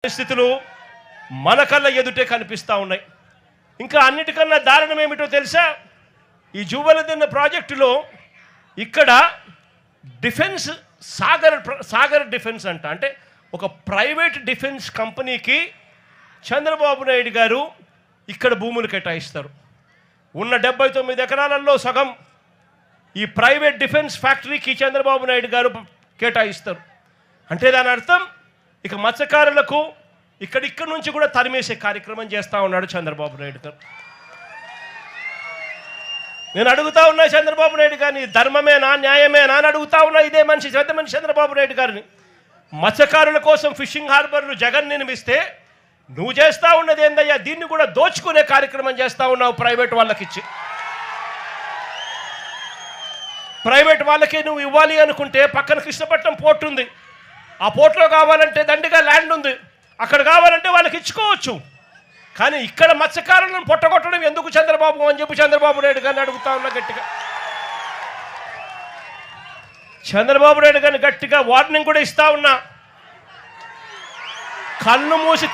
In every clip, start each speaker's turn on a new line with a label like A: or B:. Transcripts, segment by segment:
A: పరిస్థితులు మన కళ్ళ ఎదుటే కనిపిస్తూ ఉన్నాయి. ఇంకా అన్నిటికన్నా దారుణం ఏమిటో తెలుసా? ఈ జూవలదిన్న ప్రాజెక్టులో ఇక్కడ డిఫెన్స్ సాగర్ డిఫెన్స్ అంటే ఒక ప్రైవేట్ డిఫెన్స్ కంపెనీకి చంద్రబాబు నాయుడు గారు ఇక్కడ భూములు కేటాయిస్తారు. ఉన్న 79 ఎకరాలలో సగం ఈ ప్రైవేట్ డిఫెన్స్ ఫ్యాక్టరీకి చంద్రబాబు నాయుడు గారు కేటాయిస్తారు. అంటే దాని అర్థం ఇక మత్స్యకారులకు ఇక్కడ నుంచి కూడా తరిమేసే కార్యక్రమం చేస్తూ ఉన్నాడు చంద్రబాబు నాయుడు గారు. నేను అడుగుతా ఉన్నా చంద్రబాబు నాయుడు గారిని, ధర్మమేనా న్యాయమేనా అని అడుగుతా ఉన్నా. ఇదే మనిషి పెద్ద మనిషి చంద్రబాబు నాయుడు గారిని. మత్స్యకారుల కోసం ఫిషింగ్ హార్బర్లు జగన్ నిర్మిస్తే నువ్వు చేస్తూ ఉన్నది ఏందయ్యా? దీన్ని కూడా దోచుకునే కార్యక్రమం చేస్తూ ఉన్నావు ప్రైవేట్ వాళ్ళకి ఇచ్చి. ప్రైవేట్ వాళ్ళకి నువ్వు ఇవ్వాలి అనుకుంటే పక్కన కృష్ణపట్నం పోర్ట్ ఉంది, ఆ పోర్ట్లో కావాలంటే దండిగా ల్యాండ్ ఉంది, అక్కడ కావాలంటే వాళ్ళకి ఇచ్చుకోవచ్చు. కానీ ఇక్కడ మత్స్యకారులను పొట్టగొట్టడం ఎందుకు చంద్రబాబు అని చెప్పి చంద్రబాబు నాయుడు గారిని అడుగుతా ఉన్నా గట్టిగా. చంద్రబాబు నాయుడు గారిని గట్టిగా వార్నింగ్ కూడా ఇస్తా ఉన్నా. కళ్ళు మూసి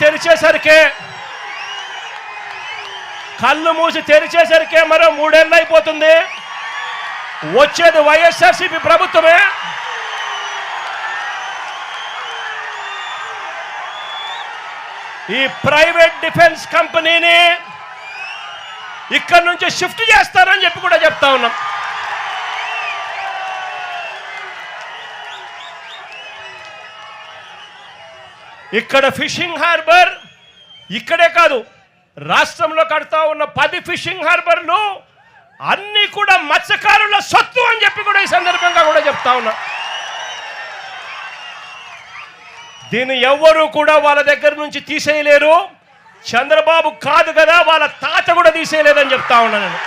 A: తెరిచేసరికే మరో 3 ఏళ్ళు అయిపోతుంది. వచ్చేది వైఎస్ఆర్సీపీ ప్రభుత్వమే. ఈ ప్రైవేట్ డిఫెన్స్ కంపెనీని ఇక్కడి నుంచి షిఫ్ట్ చేస్తారని చెప్పి కూడా చెప్తా ఉన్నాం. ఇక్కడ ఫిషింగ్ హార్బర్ ఇక్కడే కాదు, రాష్ట్రంలో కడతా ఉన్న 10 ఫిషింగ్ హార్బర్లు అన్నీ కూడా మత్స్యకారుల సొత్తు అని చెప్పి కూడా ఈ సందర్భంగా కూడా చెప్తా ఉన్నా. దీన్ని ఎవ్వరూ కూడా వాళ్ళ దగ్గర నుంచి తీసేయలేరు. చంద్రబాబు కాదు కదా, వాళ్ళ తాత కూడా తీసేయలేదని చెప్తా ఉన్నా నేను.